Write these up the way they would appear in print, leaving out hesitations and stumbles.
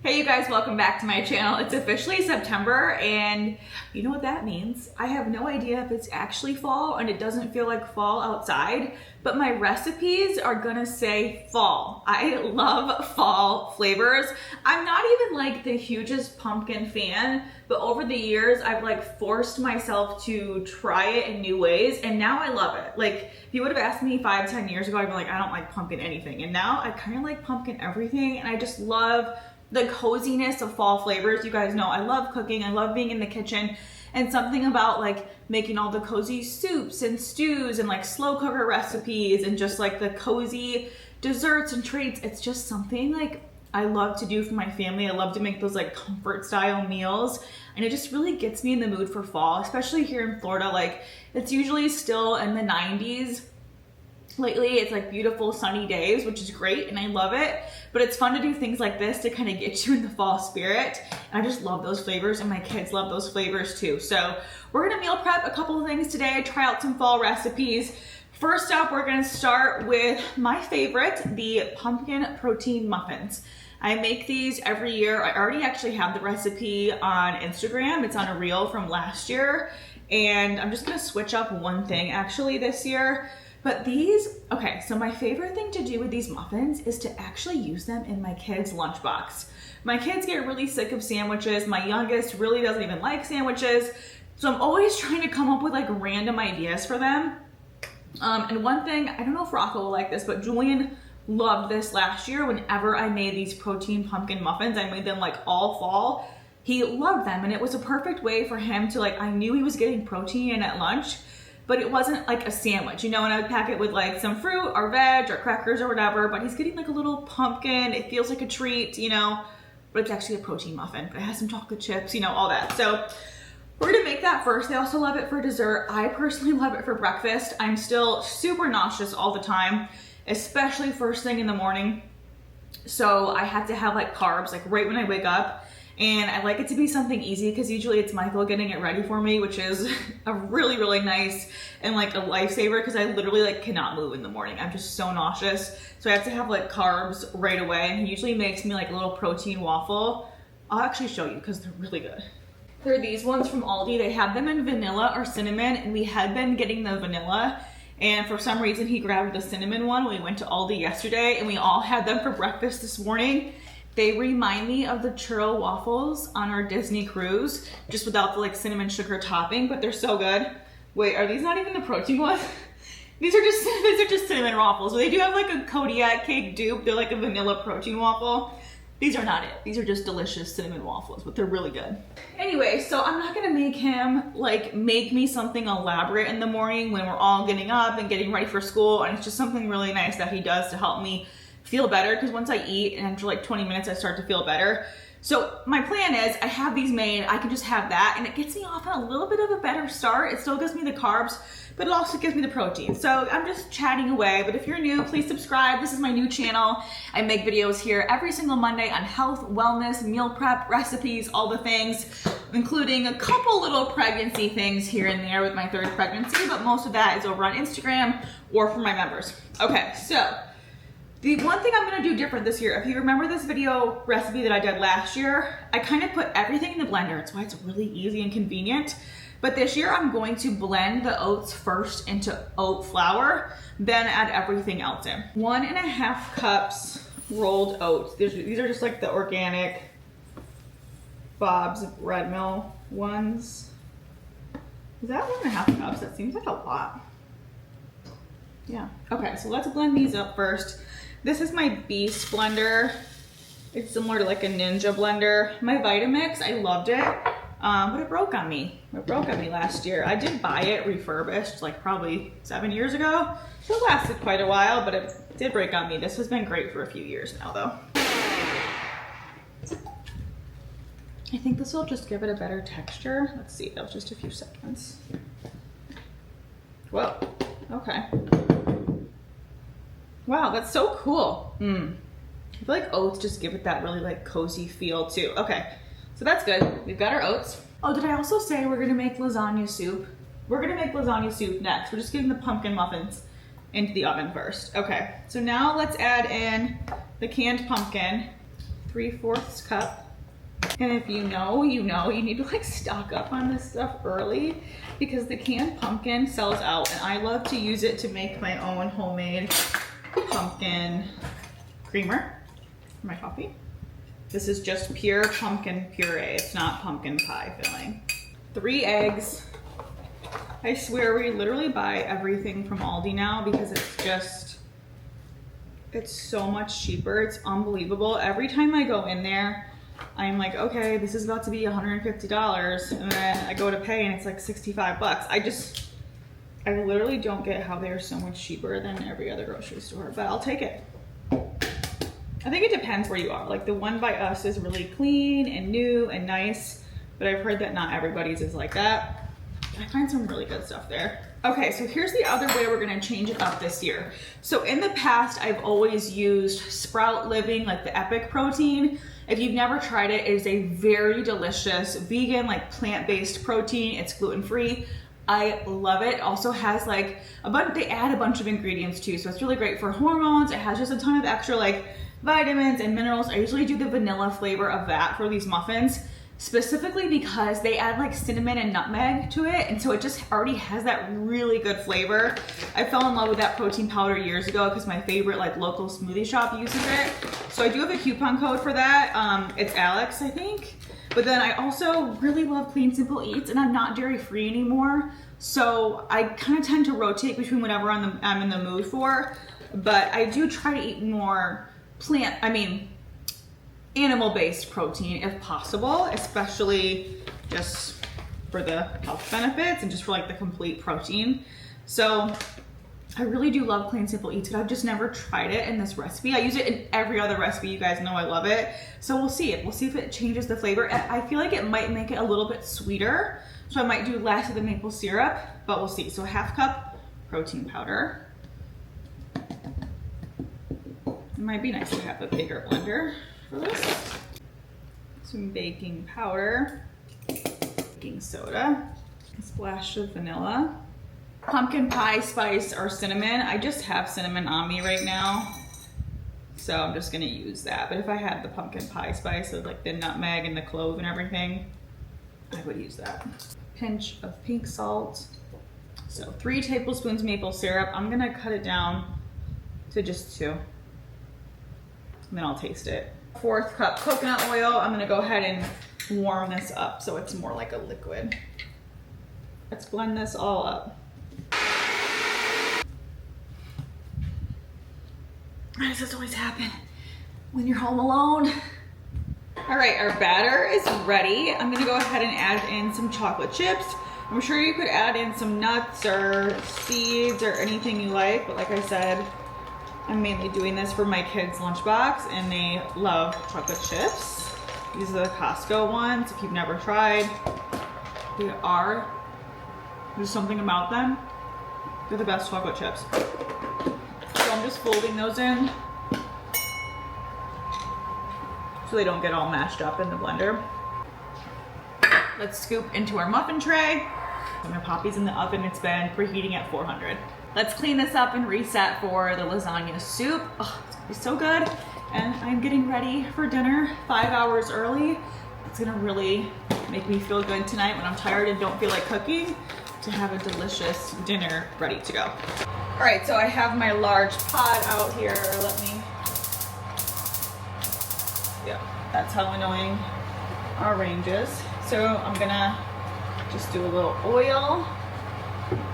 Hey you guys, welcome back to my channel. It's officially September and you know what that means. I have no idea if it's actually fall and it doesn't feel like fall outside, but my recipes are gonna say fall. I love fall flavors. I'm not even like the hugest pumpkin fan, but over the years I've like forced myself to try it in new ways and now I love it. Like if you would have asked me 5-10 years ago, I'd be like, I don't like pumpkin anything. And now I kind of like pumpkin everything and I just love the coziness of fall flavors. You guys know I love cooking, I love being in the kitchen, and something about like making all the cozy soups and stews and like slow cooker recipes and just like the cozy desserts and treats. It's just something like I love to do for my family. I love to make those like comfort style meals and it just really gets me in the mood for fall, especially here in Florida. Like it's usually still in the 90s. Lately, it's like beautiful sunny days, which is great and I love it, but it's fun to do things like this to kind of get you in the fall spirit. And I just love those flavors and my kids love those flavors too. So we're gonna meal prep a couple of things today, try out some fall recipes. First up, we're gonna start with my favorite, the pumpkin protein muffins. I make these every year. I already actually have the recipe on Instagram. It's on a reel from last year. And I'm just gonna switch up one thing actually this year. But these, okay, so my favorite thing to do with these muffins is to actually use them in my kids' lunchbox. My kids get really sick of sandwiches. My youngest really doesn't even like sandwiches. So I'm always trying to come up with like random ideas for them. And one thing, I don't know if Rocco will like this, but Julian loved this last year. Whenever I made these protein pumpkin muffins, I made them like all fall. He loved them and it was a perfect way for him to like, I knew he was getting protein in at lunch, but it wasn't like a sandwich, you know, and I would pack it with like some fruit or veg or crackers or whatever, but he's getting like a little pumpkin. It feels like a treat, you know, but it's actually a protein muffin, but it has some chocolate chips, you know, all that. So we're gonna make that first. They also love it for dessert. I personally love it for breakfast. I'm still super nauseous all the time, especially first thing in the morning. So I have to have like carbs, like right when I wake up. And I like it to be something easy because usually it's Michael getting it ready for me, which is a really, really nice and like a lifesaver because I literally like cannot move in the morning. I'm just so nauseous. So I have to have like carbs right away. And he usually makes me like a little protein waffle. I'll actually show you because they're really good. They're these ones from Aldi. They have them in vanilla or cinnamon and we had been getting the vanilla. And for some reason he grabbed the cinnamon one when we went to Aldi yesterday and we all had them for breakfast this morning. They remind me of the churro waffles on our Disney cruise, just without the like cinnamon sugar topping, but they're so good. Wait, are these not even the protein ones? These are just cinnamon waffles. So they do have like a Kodiak cake dupe. They're like a vanilla protein waffle. These are not it. These are just delicious cinnamon waffles, but they're really good. Anyway, so I'm not gonna make him like make me something elaborate in the morning when we're all getting up and getting ready for school. And it's just something really nice that he does to help me feel better, because once I eat and after like 20 minutes I start to feel better. So my plan is I have these made, I can just have that and it gets me off on a little bit of a better start. It still gives me the carbs, but it also gives me the protein. So I'm just chatting away, but if you're new, please subscribe. This is my new channel. I make videos here every single Monday on health, wellness, meal prep, recipes, all the things, including a couple little pregnancy things here and there with my third pregnancy, but most of that is over on Instagram or for my members. Okay, so the one thing I'm gonna do different this year, if you remember this video recipe that I did last year, I kind of put everything in the blender. It's why it's really easy and convenient. But this year I'm going to blend the oats first into oat flour, then add everything else in. 1.5 cups rolled oats. These are just like the organic Bob's Red Mill ones. Is that 1.5 cups? That seems like a lot. Yeah, okay, so let's blend these up first. This is my Beast blender. It's similar to like a Ninja blender. My Vitamix, I loved it, but it broke on me. It broke on me last year. I did buy it refurbished like probably 7 years ago. So it lasted quite a while, but it did break on me. This has been great for a few years now though. I think this will just give it a better texture. Let's see, that was just a few seconds. Whoa, okay. Wow, that's so cool. I feel like oats just give it that really like cozy feel too. Okay, so that's good. We've got our oats. Oh, did I also say we're gonna make lasagna soup? We're gonna make lasagna soup next. We're just getting the pumpkin muffins into the oven first. Okay, so now let's add in the canned pumpkin. 3/4 cup. And if you know, you know, you need to like stock up on this stuff early because the canned pumpkin sells out, and I love to use it to make my own homemade pumpkin creamer for my coffee. This is just pure pumpkin puree. It's not pumpkin pie filling. 3 eggs. I swear we literally buy everything from Aldi now because it's so much cheaper. It's unbelievable. Every time I go in there, I'm like, okay, this is about to be $150, and then I go to pay and it's like 65 bucks. I literally don't get how they're so much cheaper than every other grocery store, but I'll take it. I think it depends where you are. Like the one by us is really clean and new and nice, but I've heard that not everybody's is like that. I find some really good stuff there. Okay, so here's the other way we're gonna change it up this year. So in the past, I've always used Sprout Living, like the Epic protein. If you've never tried it, it is a very delicious vegan, like plant-based protein. It's gluten-free. I love it. Also has like they add a bunch of ingredients too. So it's really great for hormones. It has just a ton of extra like vitamins and minerals. I usually do the vanilla flavor of that for these muffins, specifically because they add like cinnamon and nutmeg to it, and so it just already has that really good flavor. I fell in love with that protein powder years ago because my favorite like local smoothie shop uses it. So I do have a coupon code for that. It's Alex, I think. But then I also really love Clean Simple Eats, and I'm not dairy free anymore, so I kind of tend to rotate between whatever I'm in the mood for. But I do try to eat more animal-based protein if possible, especially just for the health benefits and just for like the complete protein. So I really do love Clean Simple Eats, but I've just never tried it in this recipe. I use it in every other recipe. You guys know I love it. So we'll see it. We'll see if it changes the flavor. I feel like it might make it a little bit sweeter, so I might do less of the maple syrup, but we'll see. So 1/2 cup protein powder. It might be nice to have a bigger blender for this. Some baking powder, baking soda, a splash of vanilla, pumpkin pie spice or cinnamon. I just have cinnamon on me right now, so I'm just gonna use that. But if I had the pumpkin pie spice with like the nutmeg and the clove and everything, I would use that. Pinch of pink salt. So 3 tablespoons maple syrup. I'm gonna cut it down to just 2. And then I'll taste it. 1/4 cup coconut oil. I'm gonna go ahead and warm this up so it's more like a liquid. Let's blend this all up. Why does this always happen when you're home alone? All right, our batter is ready. I'm gonna go ahead and add in some chocolate chips. I'm sure you could add in some nuts or seeds or anything you like, but like I said, I'm mainly doing this for my kids' lunchbox, and they love chocolate chips. These are the Costco ones. If you've never tried, there's something about them. They're the best chocolate chips. So I'm just folding those in so they don't get all mashed up in the blender. Let's scoop into our muffin tray. My poppy's in the oven. It's been preheating at 400. Let's clean this up and reset for the lasagna soup. Oh, it's gonna be so good. And I'm getting ready for dinner 5 hours early. It's gonna really make me feel good tonight when I'm tired and don't feel like cooking, to have a delicious dinner ready to go. All right, so I have my large pot out here. Yeah, that's how annoying our range is. So I'm gonna just do a little oil.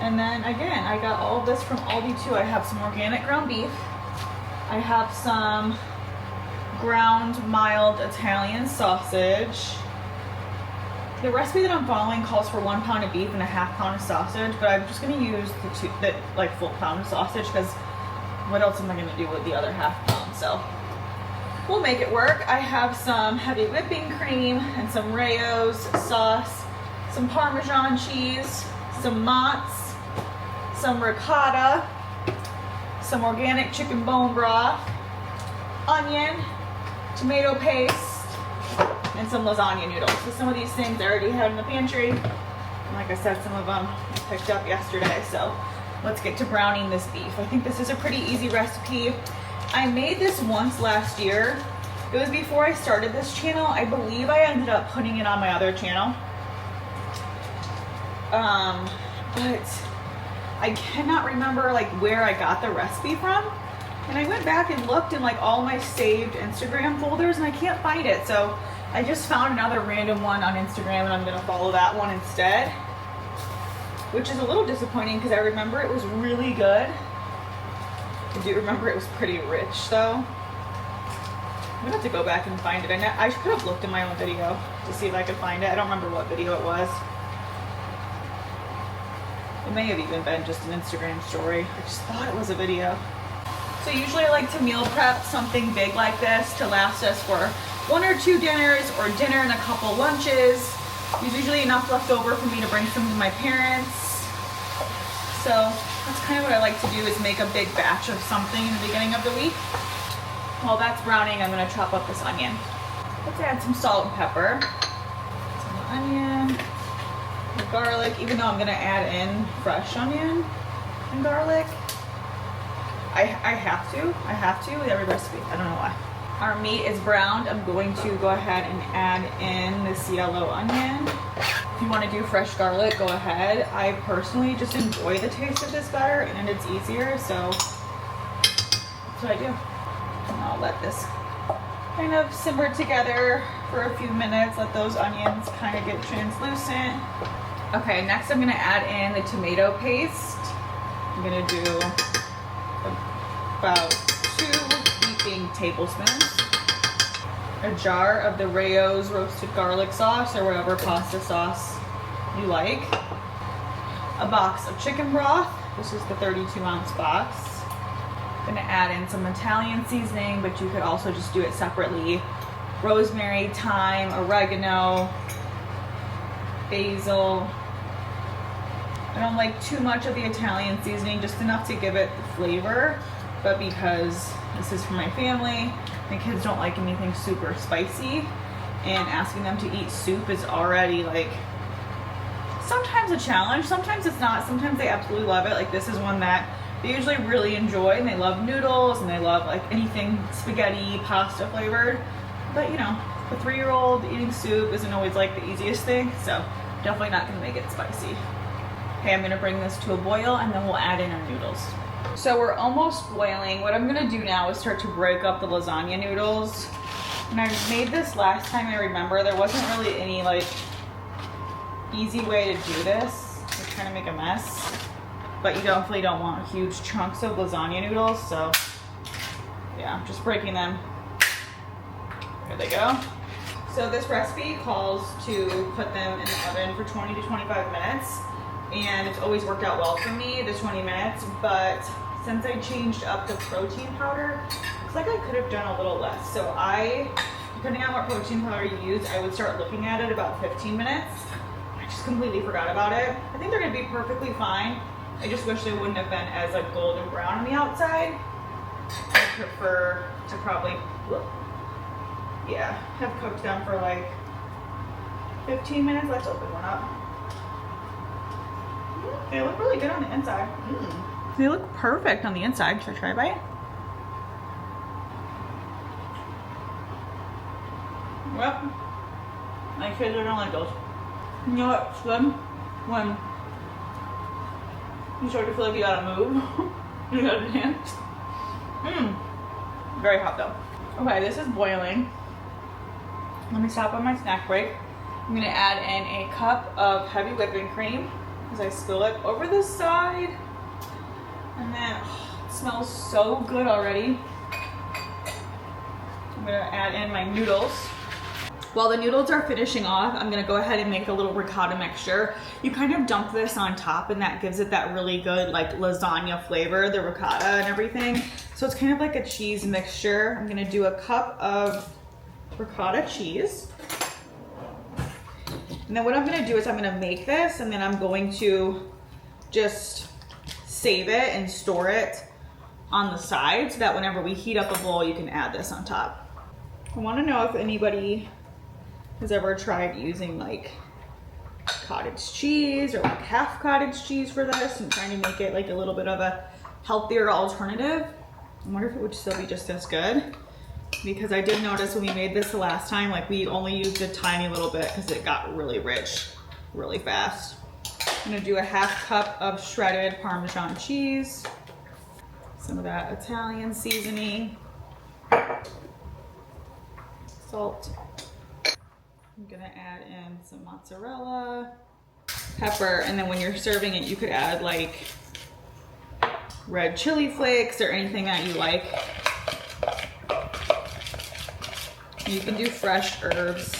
And then again, I got all of this from Aldi too. I have some organic ground beef. I have some ground mild Italian sausage. The recipe that I'm following calls for 1 pound of beef and 1/2 pound of sausage, but I'm just gonna use the full pound of sausage because what else am I gonna do with the other 1/2 pound? So we'll make it work. I have some heavy whipping cream and some Rayo's sauce, some Parmesan cheese, some mozz, some ricotta, some organic chicken bone broth, onion, tomato paste, and some lasagna noodles. So some of these things I already had in the pantry. And like I said, some of them I picked up yesterday. So let's get to browning this beef. I think this is a pretty easy recipe. I made this once last year It was before I started this channel. I believe I ended up putting it on my other channel. But I cannot remember like where I got the recipe from. And I went back and looked in like all my saved Instagram folders and I can't find it. So I just found another random one on Instagram and I'm gonna follow that one instead. Which is a little disappointing because I remember it was really good. I do remember it was pretty rich though. I'm gonna have to go back and find it. I could have looked in my own video to see if I could find it. I don't remember what video it was. It may have even been just an Instagram story. I just thought it was a video. So usually I like to meal prep something big like this to last us for 1 or 2 dinners or dinner and a couple lunches. There's usually enough left over for me to bring some to my parents. So that's kind of what I like to do, is make a big batch of something in the beginning of the week. While that's browning, I'm gonna chop up this onion. Let's add some salt and pepper. Some onion, the garlic, even though I'm gonna add in fresh onion and garlic. I have to with every recipe. I don't know why. Our meat is browned. I'm going to go ahead and add in this yellow onion. If you want to do fresh garlic, go ahead. I personally just enjoy the taste of this better and it's easier, so that's what I do. And I'll let this kind of simmer together for a few minutes. Let those onions kind of get translucent. Okay, next I'm gonna add in the tomato paste. I'm gonna do about 2 heaping tablespoons. A jar of the Rayo's roasted garlic sauce or whatever pasta sauce you like. A box of chicken broth. This is the 32-ounce box. I'm gonna add in some Italian seasoning, but you could also just do it separately. Rosemary, thyme, oregano, basil. I don't like too much of the Italian seasoning, just enough to give it the flavor. But because this is for my family, my kids don't like anything super spicy, and asking them to eat soup is already like sometimes a challenge. Sometimes it's not. Sometimes they absolutely love it. Like this is one that they usually really enjoy, and they love noodles and they love like anything spaghetti, pasta flavored. But you know, a 3-year-old eating soup isn't always like the easiest thing, so definitely not gonna make it spicy. Okay, I'm gonna bring this to a boil and then we'll add in our noodles. So we're almost boiling. What I'm gonna do now is start to break up the lasagna noodles. And I made this last time, I remember. There wasn't really any like easy way to do this. I kind of make a mess. But you definitely don't want huge chunks of lasagna noodles, so yeah, I'm just breaking them. There they go. So this recipe calls to put them in the oven for 20 to 25 minutes. And it's always worked out well for me, the 20 minutes, but since I changed up the protein powder, looks like I could have done a little less. So depending on what protein powder you use, I would start looking at it about 15 minutes. I just completely forgot about it. I think they're gonna be perfectly fine. I just wish they wouldn't have been as like golden brown on the outside. I prefer to probably, have cooked them for like 15 minutes. Let's open one up. They look really good on the inside. They look perfect on the inside. Should I try a bite? Yep. My kids are gonna like those. You know what's good? When you start to feel like you gotta move. You gotta dance. Very hot though. Okay, this is boiling. Let me stop on my snack break. I'm gonna add in a cup of heavy whipping cream as I spill it over the side. And then, it smells so good already. I'm gonna add in my noodles. While the noodles are finishing off, I'm gonna go ahead and make a little ricotta mixture. You kind of dump this on top and that gives it that really good like lasagna flavor, the ricotta and everything. So it's kind of like a cheese mixture. I'm gonna do a cup of ricotta cheese. And then what I'm gonna do is I'm gonna make this and then I'm going to just save it and store it on the side so that whenever we heat up a bowl, you can add this on top. I wanna know if anybody has ever tried using like cottage cheese or like half cottage cheese for this and trying to make it like a little bit of a healthier alternative. I wonder if it would still be just as good. because I did notice when we made this the last time, like we only used a tiny little bit because it got really rich really fast. I'm gonna do a 1/2 cup of shredded Parmesan cheese, some of that Italian seasoning, salt. I'm gonna add in some mozzarella, pepper, and then when you're serving it, you could add like red chili flakes or anything that you like. You can do fresh herbs.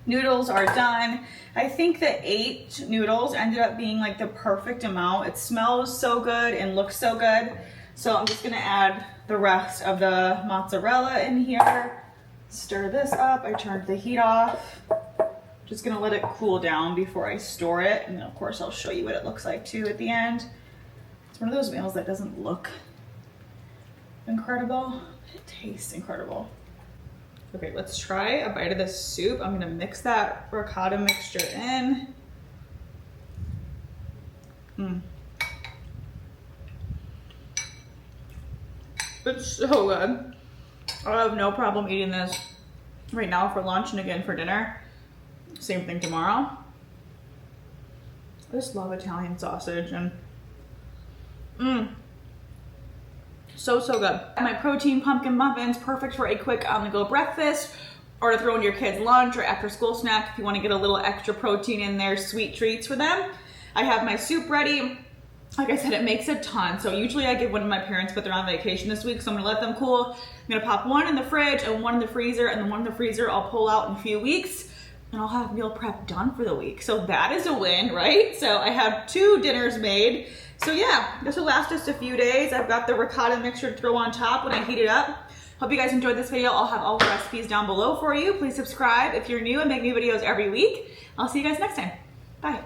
Noodles are done. I think the 8 noodles ended up being like the perfect amount. It smells so good and looks so good. So I'm just gonna add the rest of the mozzarella in here. Stir this up. I turned the heat off. Just gonna let it cool down before I store it. And then of course I'll show you what it looks like too at the end. It's one of those meals that doesn't look incredible. It tastes incredible. Okay, let's try a bite of this soup. I'm gonna mix that ricotta mixture in. It's so good. I have no problem eating this right now for lunch and again for dinner. Same thing tomorrow. I just love Italian sausage and so good. My protein pumpkin muffins, perfect for a quick on-the-go breakfast or to throw in your kids' lunch or after school snack if you want to get a little extra protein in there, sweet treats for them. I have my soup ready. Like I said, it makes a ton. So usually I give one to my parents, but they're on vacation this week, so I'm gonna let them cool. I'm gonna pop one in the fridge and one in the freezer, and then one in the freezer I'll pull out in a few weeks, and I'll have meal prep done for the week. So that is a win, right? So I have 2 dinners made. So yeah, this will last us a few days. I've got the ricotta mixture to throw on top when I heat it up. Hope you guys enjoyed this video. I'll have all the recipes down below for you. Please subscribe if you're new and make new videos every week. I'll see you guys next time. Bye.